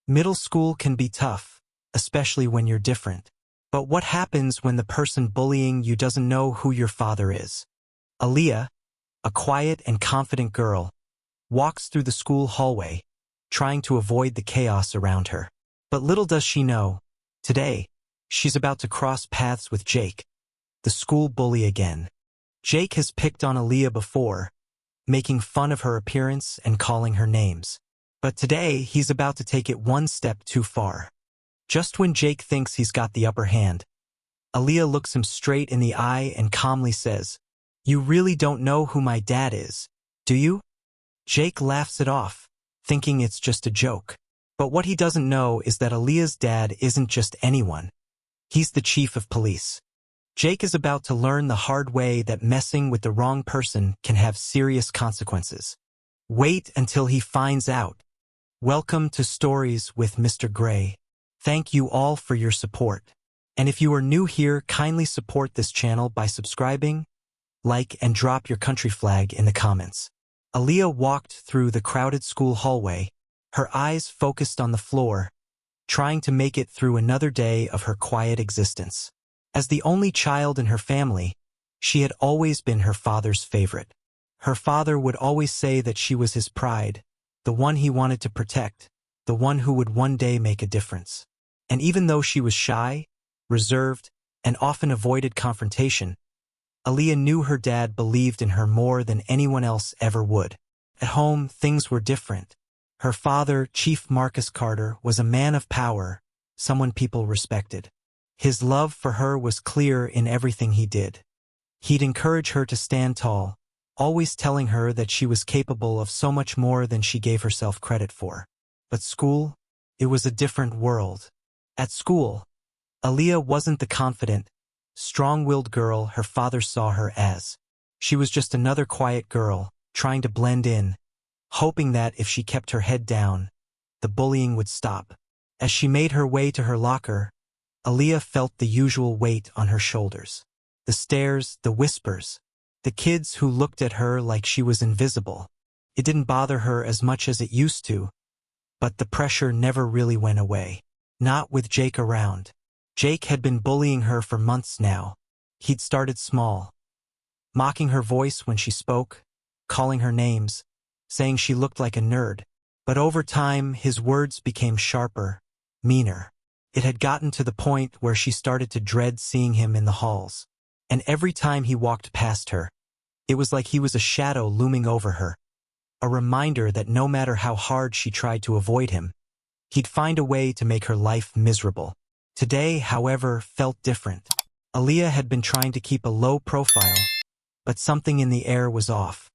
Middle school can be tough, especially when you're different. But what happens when the person bullying you doesn't know who your father is? Aaliyah, a quiet and confident girl, walks through the school hallway, trying to avoid the chaos around her. But little does she know, today, she's about to cross paths with Jake, the school bully again. Jake has picked on Aaliyah before, making fun of her appearance and calling her names. But today, he's about to take it one step too far. Just when Jake thinks he's got the upper hand, Aaliyah looks him straight in the eye and calmly says, "You really don't know who my dad is, do you?" Jake laughs it off, thinking it's just a joke. But what he doesn't know is that Aaliyah's dad isn't just anyone. He's the chief of police. Jake is about to learn the hard way that messing with the wrong person can have serious consequences. Wait until he finds out. Welcome to Stories with Mr. Gray. Thank you all for your support. And if you are new here, kindly support this channel by subscribing, like, and drop your country flag in the comments. Aaliyah walked through the crowded school hallway, her eyes focused on the floor, trying to make it through another day of her quiet existence. As the only child in her family, she had always been her father's favorite. Her father would always say that she was his pride, the one he wanted to protect, the one who would one day make a difference. And even though she was shy, reserved, and often avoided confrontation, Aaliyah knew her dad believed in her more than anyone else ever would. At home, things were different. Her father, Chief Marcus Carter, was a man of power, someone people respected. His love for her was clear in everything he did. He'd encourage her to stand tall, always telling her that she was capable of so much more than she gave herself credit for. But school? It was a different world. At school, Aaliyah wasn't the confident, strong-willed girl her father saw her as. She was just another quiet girl, trying to blend in, hoping that if she kept her head down, the bullying would stop. As she made her way to her locker, Aaliyah felt the usual weight on her shoulders. The stares, the whispers, the kids who looked at her like she was invisible. It didn't bother her as much as it used to, but the pressure never really went away. Not with Jake around. Jake had been bullying her for months now. He'd started small, mocking her voice when she spoke, calling her names, saying she looked like a nerd. But over time, his words became sharper, meaner. It had gotten to the point where she started to dread seeing him in the halls. And every time he walked past her, it was like he was a shadow looming over her, a reminder that no matter how hard she tried to avoid him, he'd find a way to make her life miserable. Today, however, felt different. Aaliyah had been trying to keep a low profile, but something in the air was off.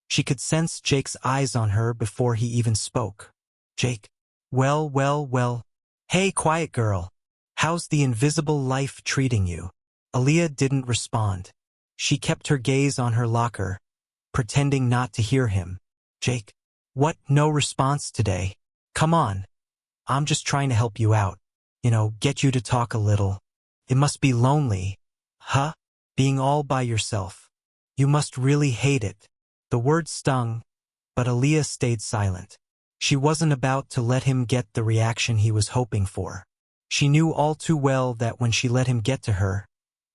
She could sense Jake's eyes on her before he even spoke. Jake. Well. Hey, quiet girl. How's the invisible life treating you? Aaliyah didn't respond. She kept her gaze on her locker, pretending not to hear him. Jake. What? No response today? Come on. I'm just trying to help you out. Get you to talk a little. It must be lonely. Huh? Being all by yourself. You must really hate it. The words stung, but Aaliyah stayed silent. She wasn't about to let him get the reaction he was hoping for. She knew all too well that when she let him get to her,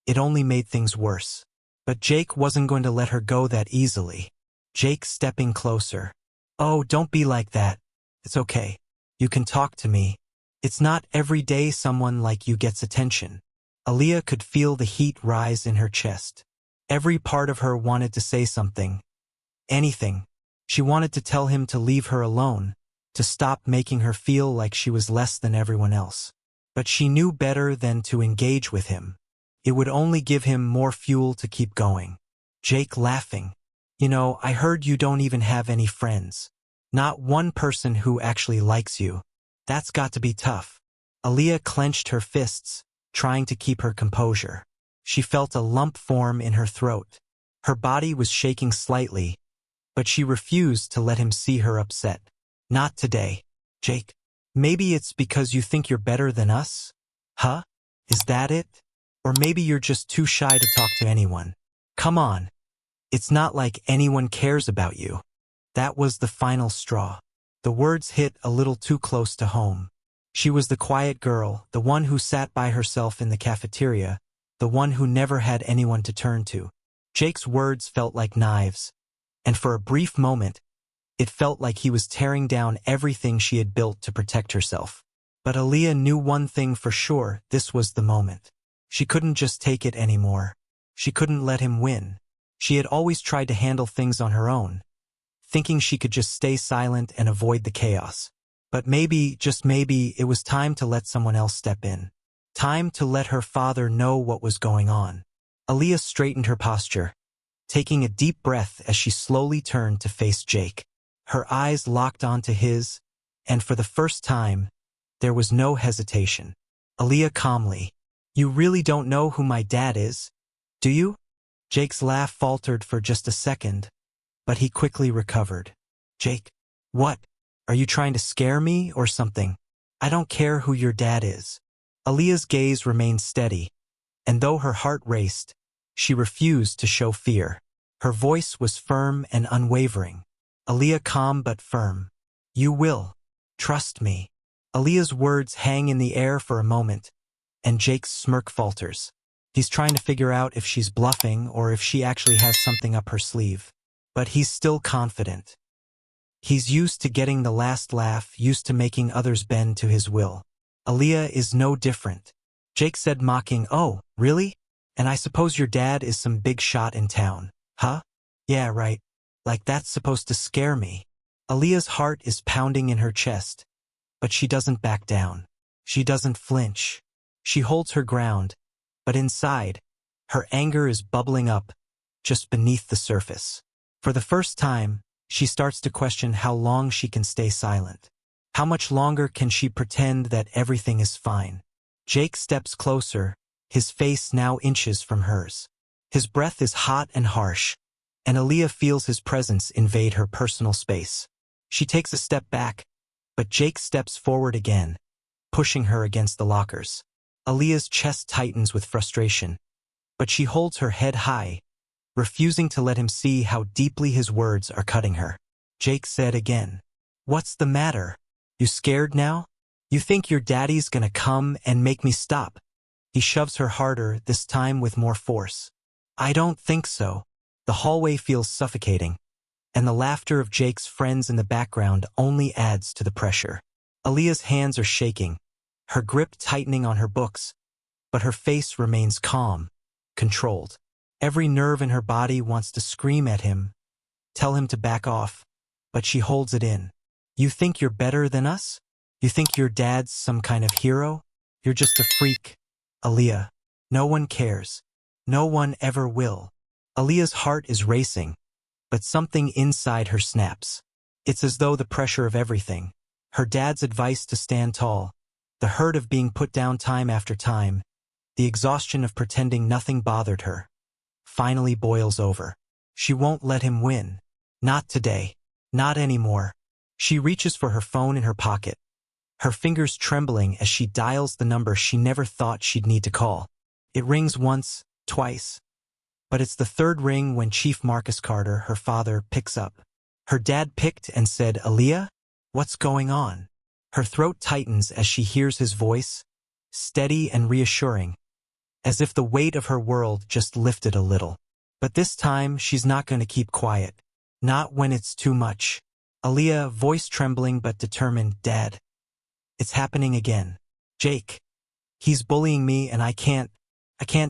it only made things worse. But Jake wasn't going to let her go that easily. Jake stepping closer. Oh, don't be like that. It's okay. You can talk to me. It's not every day someone like you gets attention. Aaliyah could feel the heat rise in her chest. Every part of her wanted to say something. Anything. She wanted to tell him to leave her alone, to stop making her feel like she was less than everyone else. But she knew better than to engage with him. It would only give him more fuel to keep going. Jake laughing. I heard you don't even have any friends. Not one person who actually likes you. That's got to be tough. Aaliyah clenched her fists, trying to keep her composure. She felt a lump form in her throat. Her body was shaking slightly, but she refused to let him see her upset. Not today, Jake. Maybe it's because you think you're better than us? Huh? Is that it? Or maybe you're just too shy to talk to anyone. Come on. It's not like anyone cares about you. That was the final straw. The words hit a little too close to home. She was the quiet girl, the one who sat by herself in the cafeteria, the one who never had anyone to turn to. Jake's words felt like knives, and for a brief moment, it felt like he was tearing down everything she had built to protect herself. But Aaliyah knew one thing for sure: this was the moment. She couldn't just take it anymore. She couldn't let him win. She had always tried to handle things on her own, thinking she could just stay silent and avoid the chaos. But maybe, just maybe, it was time to let someone else step in. Time to let her father know what was going on. Aaliyah straightened her posture, taking a deep breath as she slowly turned to face Jake. Her eyes locked onto his, and for the first time, there was no hesitation. Aaliyah calmly, "You really don't know who my dad is, do you?" Jake's laugh faltered for just a second, but he quickly recovered. "Jake, what? Are you trying to scare me or something? I don't care who your dad is." Aaliyah's gaze remained steady, and though her heart raced, she refused to show fear. Her voice was firm and unwavering. Aaliyah, calm but firm. "You will. Trust me." Aaliyah's words hang in the air for a moment, and Jake's smirk falters. He's trying to figure out if she's bluffing or if she actually has something up her sleeve. But he's still confident. He's used to getting the last laugh, used to making others bend to his will. Aaliyah is no different. Jake said, mocking, "Oh, really? And I suppose your dad is some big shot in town, huh? Yeah, right. Like that's supposed to scare me." Aaliyah's heart is pounding in her chest, but she doesn't back down. She doesn't flinch. She holds her ground, but inside, her anger is bubbling up, just beneath the surface. For the first time, she starts to question how long she can stay silent. How much longer can she pretend that everything is fine? Jake steps closer, his face now inches from hers. His breath is hot and harsh, and Aaliyah feels his presence invade her personal space. She takes a step back, but Jake steps forward again, pushing her against the lockers. Aaliyah's chest tightens with frustration, but she holds her head high, refusing to let him see how deeply his words are cutting her. Jake said again, "What's the matter? You scared now? You think your daddy's gonna come and make me stop?" He shoves her harder, this time with more force. "I don't think so." The hallway feels suffocating, and the laughter of Jake's friends in the background only adds to the pressure. Aaliyah's hands are shaking, her grip tightening on her books, but her face remains calm, controlled. Every nerve in her body wants to scream at him, tell him to back off, but she holds it in. "You think you're better than us? You think your dad's some kind of hero? You're just a freak, Aaliyah. No one cares. No one ever will." Aaliyah's heart is racing, but something inside her snaps. It's as though the pressure of everything, her dad's advice to stand tall, the hurt of being put down time after time, the exhaustion of pretending nothing bothered her, finally boils over. She won't let him win. Not today. Not anymore. She reaches for her phone in her pocket, her fingers trembling as she dials the number she never thought she'd need to call. It rings once, twice, but it's the third ring when Chief Marcus Carter, her father, picks up. Her dad picked and said, "Aaliyah? What's going on?" Her throat tightens as she hears his voice, steady and reassuring, as if the weight of her world just lifted a little. But this time, she's not going to keep quiet. Not when it's too much. Aaliyah, voice trembling but determined, "Dad, it's happening again. Jake. He's bullying me and I can't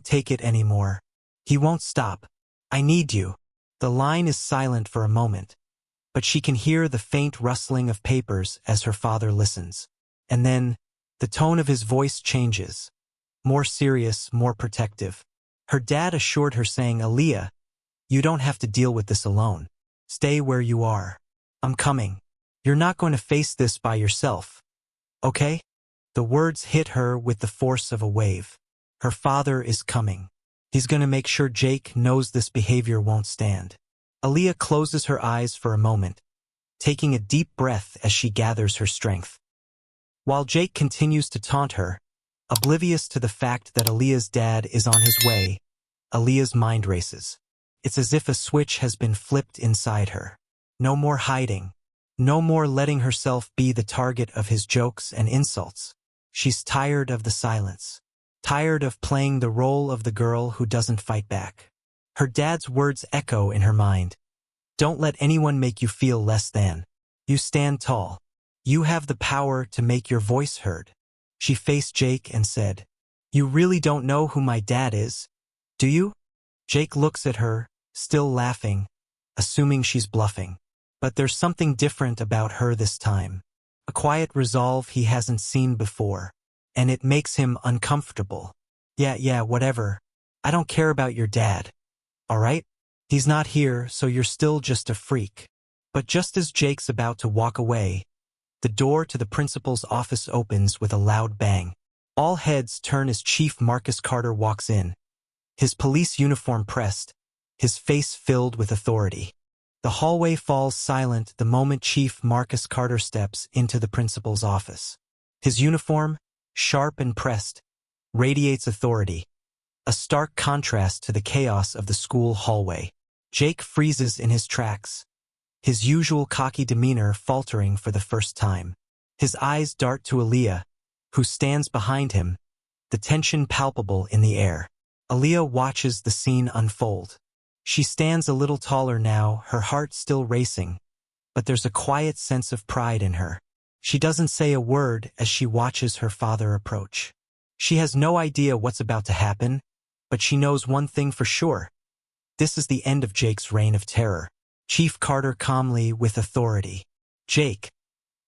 take it anymore. He won't stop. I need you." The line is silent for a moment, but she can hear the faint rustling of papers as her father listens. And then, the tone of his voice changes. More serious, more protective. Her dad assured her, saying, "Aaliyah, you don't have to deal with this alone. Stay where you are. I'm coming. You're not going to face this by yourself. Okay?" The words hit her with the force of a wave. Her father is coming. He's going to make sure Jake knows this behavior won't stand. Aaliyah closes her eyes for a moment, taking a deep breath as she gathers her strength. While Jake continues to taunt her, oblivious to the fact that Aaliyah's dad is on his way, Aaliyah's mind races. It's as if a switch has been flipped inside her. No more hiding. No more letting herself be the target of his jokes and insults. She's tired of the silence. Tired of playing the role of the girl who doesn't fight back. Her dad's words echo in her mind. Don't let anyone make you feel less than. You stand tall. You have the power to make your voice heard. She faced Jake and said, "You really don't know who my dad is, do you?" Jake looks at her, still laughing, assuming she's bluffing. But there's something different about her this time. A quiet resolve he hasn't seen before. And it makes him uncomfortable. Yeah, whatever. I don't care about your dad. All right? He's not here, so you're still just a freak. But just as Jake's about to walk away, the door to the principal's office opens with a loud bang. All heads turn as Chief Marcus Carter walks in. His police uniform pressed, his face filled with authority. The hallway falls silent the moment Chief Marcus Carter steps into the principal's office. His uniform, sharp and pressed, radiates authority, a stark contrast to the chaos of the school hallway. Jake freezes in his tracks, his usual cocky demeanor faltering for the first time. His eyes dart to Aaliyah, who stands behind him, the tension palpable in the air. Aaliyah watches the scene unfold. She stands a little taller now, her heart still racing, but there's a quiet sense of pride in her. She doesn't say a word as she watches her father approach. She has no idea what's about to happen, but she knows one thing for sure. This is the end of Jake's reign of terror. Chief Carter calmly, with authority. "Jake,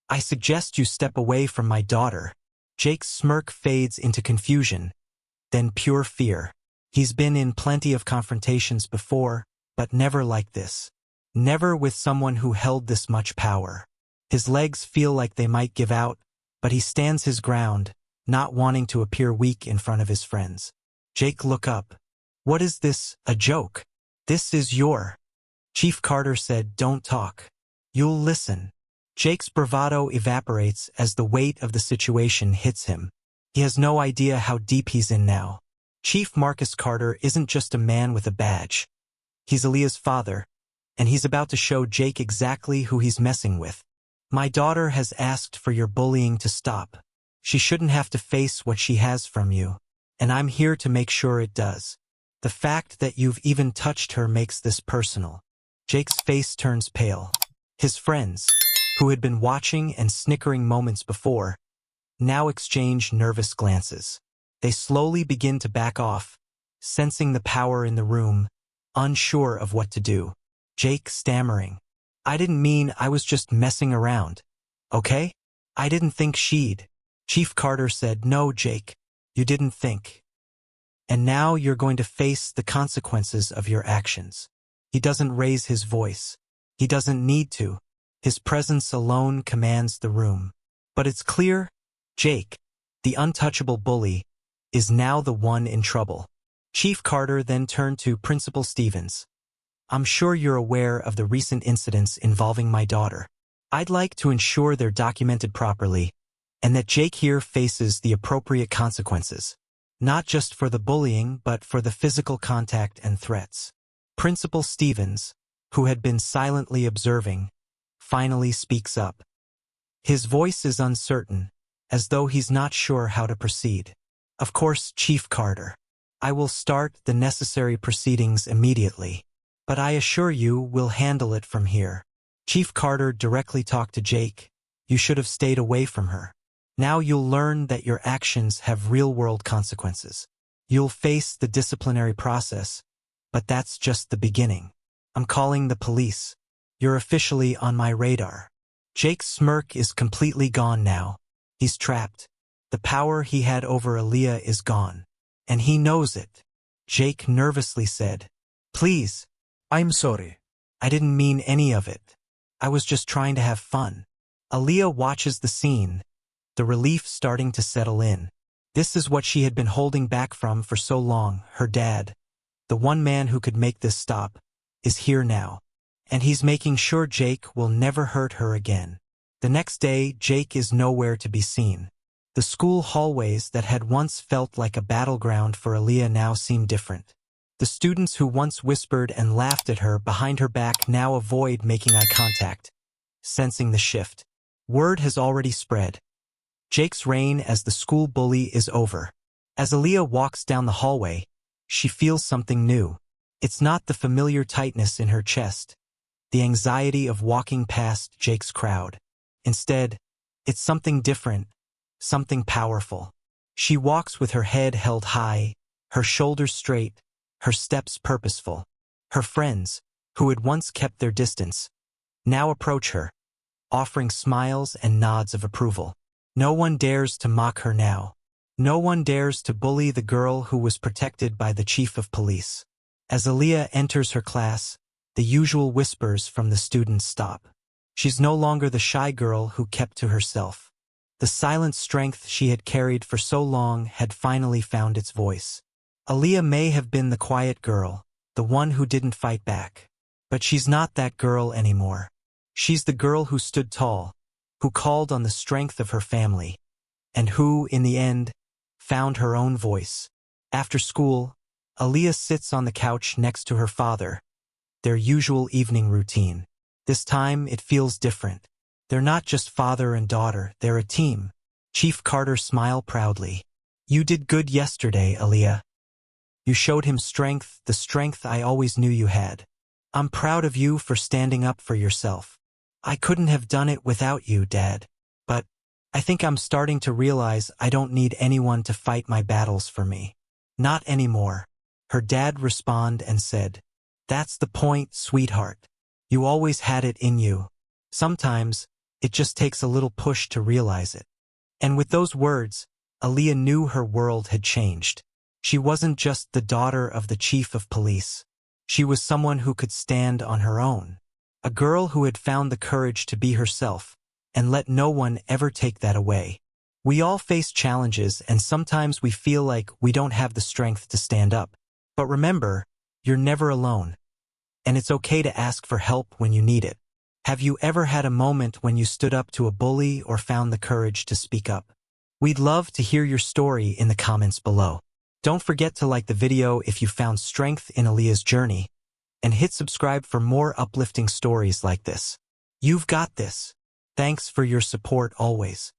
I suggest you step away from my daughter." Jake's smirk fades into confusion, then pure fear. He's been in plenty of confrontations before, but never like this. Never with someone who held this much power. His legs feel like they might give out, but he stands his ground, not wanting to appear weak in front of his friends. Jake, look up. "What is this, a joke? This is your..." Chief Carter said, "Don't talk. You'll listen." Jake's bravado evaporates as the weight of the situation hits him. He has no idea how deep he's in now. Chief Marcus Carter isn't just a man with a badge. He's Aaliyah's father, and he's about to show Jake exactly who he's messing with. "My daughter has asked for your bullying to stop. She shouldn't have to face what she has from you, and I'm here to make sure it does. The fact that you've even touched her makes this personal." Jake's face turns pale. His friends, who had been watching and snickering moments before, now exchange nervous glances. They slowly begin to back off, sensing the power in the room, unsure of what to do. Jake stammering, "I didn't mean, I was just messing around. Okay? I didn't think she'd..." Chief Carter said, "No, Jake, you didn't think. And now you're going to face the consequences of your actions." He doesn't raise his voice. He doesn't need to. His presence alone commands the room. But it's clear, Jake, the untouchable bully, is now the one in trouble. Chief Carter then turned to Principal Stevens. "I'm sure you're aware of the recent incidents involving my daughter. I'd like to ensure they're documented properly, and that Jake here faces the appropriate consequences. Not just for the bullying, but for the physical contact and threats." Principal Stevens, who had been silently observing, finally speaks up. His voice is uncertain, as though he's not sure how to proceed. "Of course, Chief Carter. I will start the necessary proceedings immediately, but I assure you we'll handle it from here." Chief Carter directly talked to Jake. "You should have stayed away from her. Now you'll learn that your actions have real-world consequences. You'll face the disciplinary process, but that's just the beginning. I'm calling the police. You're officially on my radar." Jake's smirk is completely gone now. He's trapped. The power he had over Aaliyah is gone, and he knows it. Jake nervously said, "Please." "I'm sorry." "I didn't mean any of it. I was just trying to have fun." Aaliyah watches the scene, the relief starting to settle in. This is what she had been holding back from for so long. Her dad, the one man who could make this stop, is here now. And he's making sure Jake will never hurt her again. The next day, Jake is nowhere to be seen. The school hallways that had once felt like a battleground for Aaliyah now seem different. The students who once whispered and laughed at her behind her back now avoid making eye contact, sensing the shift. Word has already spread. Jake's reign as the school bully is over. As Aaliyah walks down the hallway, she feels something new. It's not the familiar tightness in her chest, the anxiety of walking past Jake's crowd. Instead, it's something different, something powerful. She walks with her head held high, her shoulders straight, her steps purposeful. Her friends, who had once kept their distance, now approach her, offering smiles and nods of approval. No one dares to mock her now. No one dares to bully the girl who was protected by the chief of police. As Aaliyah enters her class, the usual whispers from the students stop. She's no longer the shy girl who kept to herself. The silent strength she had carried for so long had finally found its voice. Aaliyah may have been the quiet girl, the one who didn't fight back. But she's not that girl anymore. She's the girl who stood tall, who called on the strength of her family, and who, in the end, found her own voice. After school, Aaliyah sits on the couch next to her father, their usual evening routine. This time, it feels different. They're not just father and daughter, they're a team. Chief Carter smiled proudly. "You did good yesterday, Aaliyah. You showed him strength, the strength I always knew you had. I'm proud of you for standing up for yourself. I couldn't have done it without you, Dad. But I think I'm starting to realize I don't need anyone to fight my battles for me. Not anymore." Her dad responded and said, "That's the point, sweetheart. You always had it in you. Sometimes, it just takes a little push to realize it." And with those words, Aaliyah knew her world had changed. She wasn't just the daughter of the chief of police. She was someone who could stand on her own. A girl who had found the courage to be herself, and let no one ever take that away. We all face challenges, and sometimes we feel like we don't have the strength to stand up. But remember, you're never alone. And it's okay to ask for help when you need it. Have you ever had a moment when you stood up to a bully or found the courage to speak up? We'd love to hear your story in the comments below. Don't forget to like the video if you found strength in Aaliyah's journey, and hit subscribe for more uplifting stories like this. You've got this. Thanks for your support always.